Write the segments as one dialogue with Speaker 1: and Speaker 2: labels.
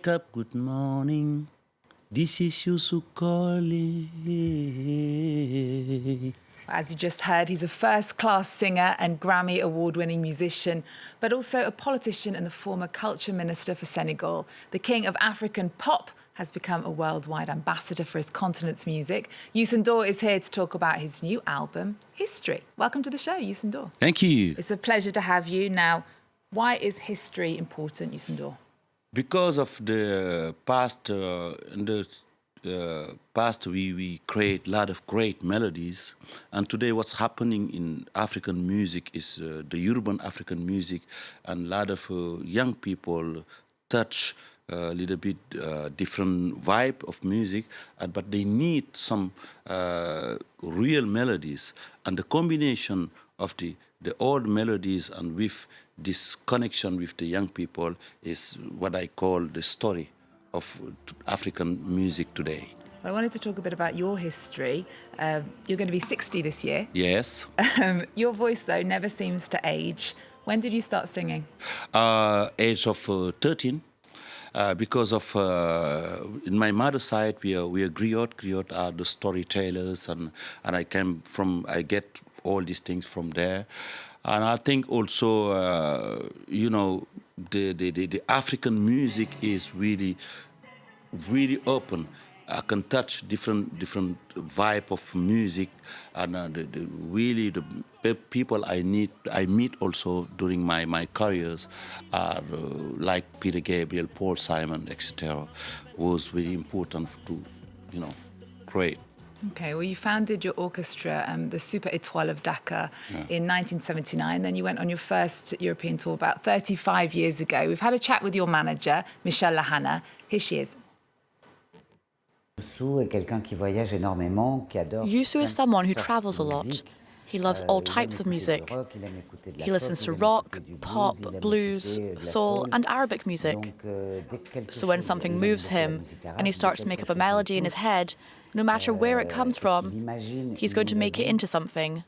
Speaker 1: Wake up, good morning. This is Youssou calling.
Speaker 2: As you just heard, he's a first-class singer and Grammy Award-winning musician, but also a politician and the former culture minister for Senegal. The king of African pop has become a worldwide ambassador for his continent's music. Youssou Ndour is here to talk about his new album, History. Welcome to the show, Youssou Ndour.
Speaker 1: Thank you.
Speaker 2: It's a pleasure to have you. Now, why is history important, Youssou Ndour?
Speaker 1: Because of the past, past we create a lot of great melodies, and today what's happening in African music is the urban African music, and a lot of young people touch a little bit different vibe of music, but they need some real melodies, and the combination of the old melodies and with this connection with the young people is what I call the story of African music today.
Speaker 2: I wanted to talk a bit about your history. You're going to be 60 this year.
Speaker 1: Yes.
Speaker 2: Your voice, though, never seems to age. When did you start singing?
Speaker 1: Age of 13. Because of in my mother's side, we are griot. Griot are the storytellers, and I get all these things from there. And I think also, you know, the African music is really open. I can touch different vibe of music, and really the people I meet also during my careers are like Peter Gabriel, Paul Simon, etc. Was very important to, you know, create.
Speaker 2: Okay, well, you founded your orchestra, the Super Étoile of Dakar, in 1979. Then you went on your first European tour about 35 years ago. We've had a chat with your manager, Michelle Lahana. Here she is.
Speaker 3: Youssou is someone who travels a lot. He loves all types of music. He listens to rock, pop, blues, soul, and Arabic music. So when something moves him and he starts to make up a melody in his head, no matter where it comes from, he's going to make it into something.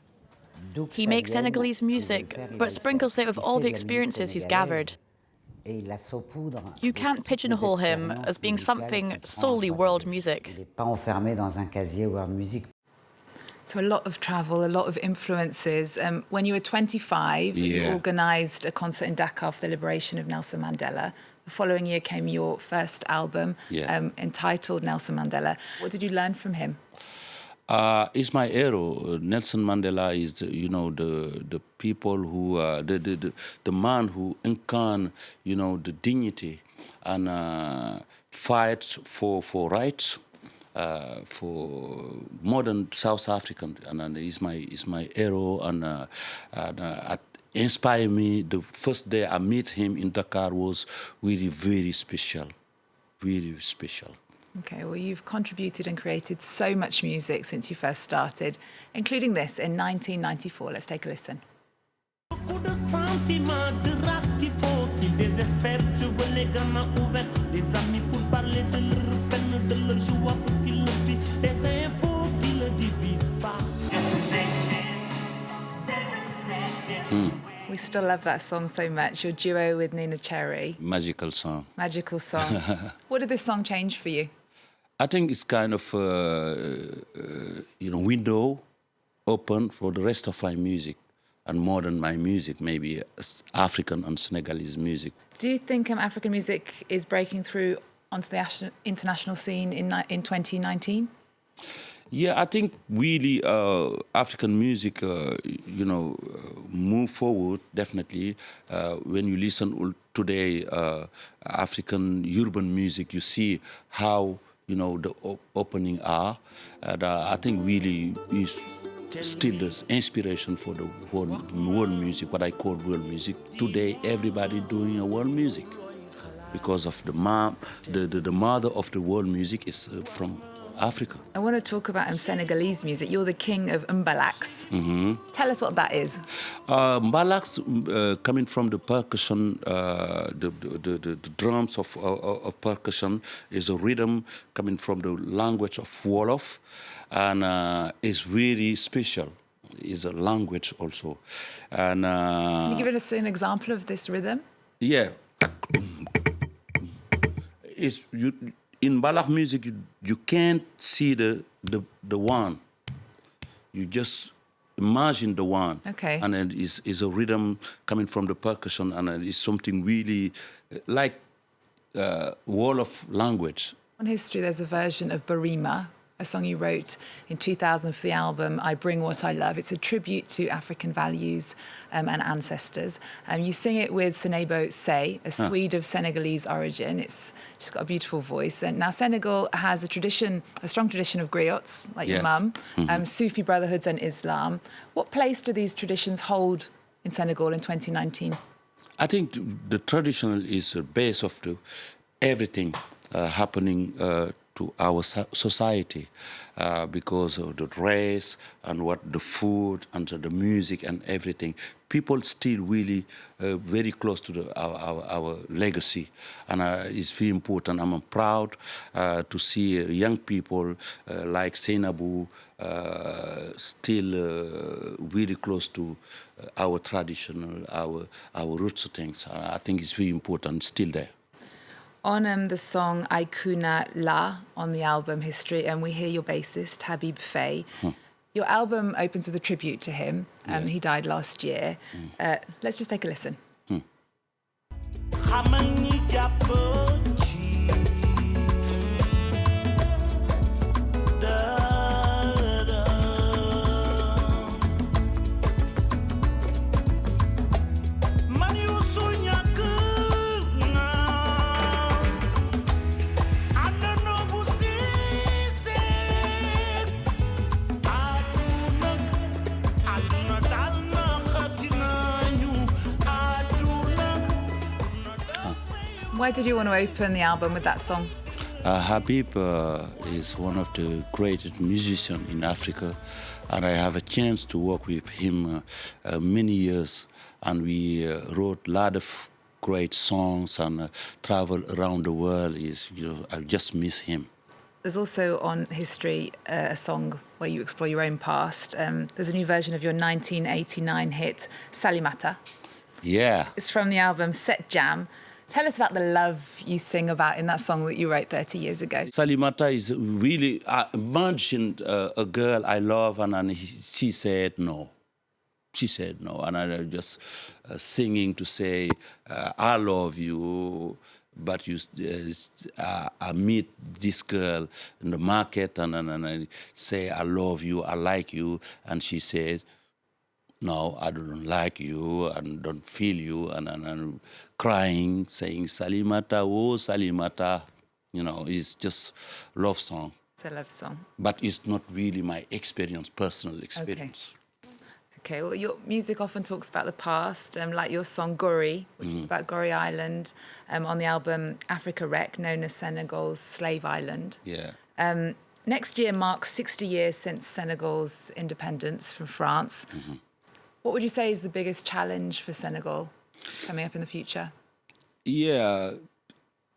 Speaker 3: He makes Senegalese music, but sprinkles it with all the experiences he's gathered. You can't pigeonhole him as being something solely world music.
Speaker 2: So a lot of travel, a lot of influences. When you were 25, you organised a concert in Dakar for the liberation of Nelson Mandela. The following year came your first album, entitled Nelson Mandela. What did you learn from him?
Speaker 1: He's my hero. Nelson Mandela is, you know, the people who the man who incarnate, you know, the dignity and fights for rights. For modern South African, and he's my hero, and inspired me. The first day I met him in Dakar was really very special, really special.
Speaker 2: Okay, well, you've contributed and created so much music since you first started, including this in 1994. Let's take a listen. We still love that song so much. Your duo with Neneh Cherry.
Speaker 1: Magical song.
Speaker 2: Magical song. What did this song change for you?
Speaker 1: I think it's kind of you know, window open for the rest of my music, and more than my music, maybe African and Senegalese music.
Speaker 2: Do you think African music is breaking through onto the international scene in 2019?
Speaker 1: Yeah, I think really African music, you know, move forward, definitely. When you listen today, African urban music, you see how, you know, the opening are. And I think really is still the inspiration for the world music, what I call world music. Today, everybody doing a world music because of the mother of the world music is from Africa.
Speaker 2: I want to talk about Senegalese music. You're the king of Mbalax. Tell us what that is.
Speaker 1: Mbalax, coming from the percussion, the drums of percussion, is a rhythm coming from the language of Wolof, and is very special. It's a language also. And
Speaker 2: can you give us an example of this rhythm?
Speaker 1: Yeah. is you in Mbalax music you can't see the one. You just imagine the one.
Speaker 2: Okay.
Speaker 1: And then is a rhythm coming from the percussion, and it's something really like wall of language.
Speaker 2: On History, there's a version of Barima, a song you wrote in 2000 for the album I Bring What I Love. It's a tribute to African values and ancestors. You sing it with Neneh Cherry, a Swede of Senegalese origin. She's got a beautiful voice. And now Senegal has a strong tradition of griots, like your mum, Sufi brotherhoods and Islam. What place do these traditions hold in Senegal in 2019?
Speaker 1: I think the traditional is the base of everything happening to our society because of the race and what the food and the music and everything. People still really very close to our legacy, and it's very important. I'm proud to see young people like Seinabu still really close to our traditional, our roots things. I think it's very important, still there.
Speaker 2: On the song I Kuna La on the album History, and we hear your bassist, Habib Faye. Your album opens with a tribute to him. He died last year. Let's just take a listen. Why did you want to open the album with that song?
Speaker 1: Habib is one of the greatest musicians in Africa, and I have a chance to work with him many years, and we wrote a lot of great songs and travel around the world. I just miss him.
Speaker 2: There's also on History a song where you explore your own past. There's a new version of your 1989 hit, Salimata.
Speaker 1: Yeah.
Speaker 2: It's from the album Set Jam. Tell us about the love you sing about in that song that you wrote 30 years ago.
Speaker 1: Salimata is really, I mentioned a girl I love, and she said no. She said no, and I just singing to say, I love you, but I meet this girl in the market, and I say, I love you, I like you, and she said, no, I don't like you and don't feel you, and crying, saying, Salimata, oh, Salimata. It's just love song.
Speaker 2: It's a love song.
Speaker 1: But it's not really my experience, personal experience.
Speaker 2: Okay, well, your music often talks about the past, like your song Gori, which is about Gori Island, on the album Africa Rec, known as Senegal's slave island.
Speaker 1: Yeah.
Speaker 2: Next year marks 60 years since Senegal's independence from France. What would you say is the biggest challenge for Senegal coming up in the future? Yeah,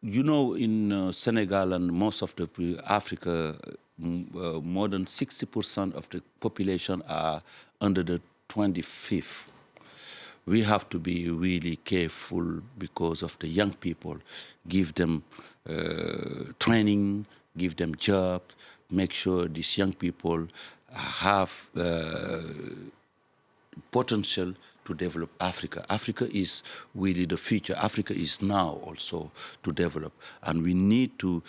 Speaker 1: in Senegal and most of the Africa, more than 60% of the population are under the 25th. We have to be really careful because of the young people. Give them training, give them jobs, make sure these young people have potential to develop Africa. Africa is really the future. Africa is now also to develop, and we need to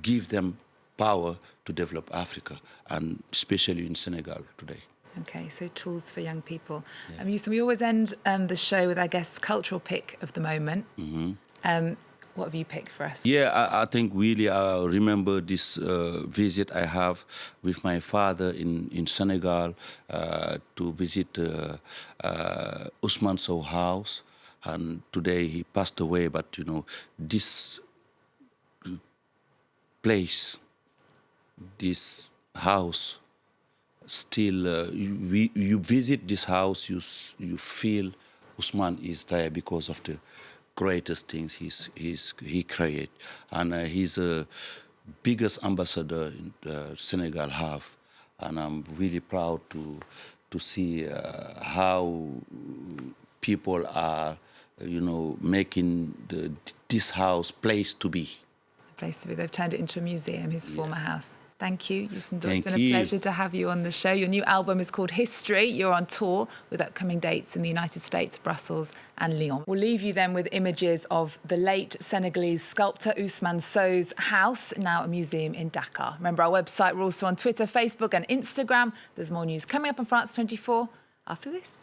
Speaker 1: give them power to develop Africa, and especially in Senegal today.
Speaker 2: Okay, so tools for young people. Yeah. So we always end the show with, I guess, cultural pick of the moment. What have you picked for us?
Speaker 1: Yeah, I think really I remember this visit I have with my father in Senegal to visit Ousmane Sow house. And today he passed away, but this place, this house, still, you visit this house, you feel Ousmane is there because of the greatest things he created, and he's the biggest ambassador Senegal have, and I'm really proud to see how people are making this house place to be.
Speaker 2: A place to be. They've turned it into a museum, his former house. Thank you, Youssou Ndour. It's
Speaker 1: Thank
Speaker 2: been
Speaker 1: you.
Speaker 2: a pleasure to have you on the show. Your new album is called History. You're on tour with upcoming dates in the United States, Brussels and Lyon. We'll leave you then with images of the late Senegalese sculptor Ousmane So's house, now a museum in Dakar. Remember our website. We're also on Twitter, Facebook and Instagram. There's more news coming up on France 24 after this.